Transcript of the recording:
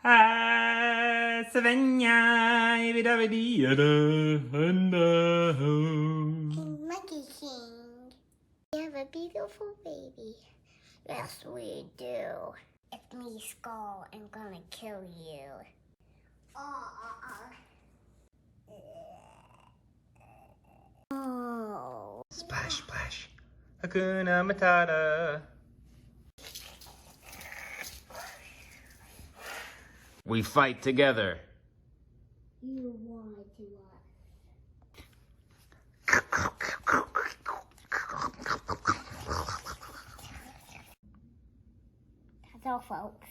Savannah, Monkey King, you have a beautiful baby. Yes, we do. It's me, Skull. I'm gonna kill you. Oh. Splash, splash. Hakuna Matata. We fight together. You wanted to That's all, folks.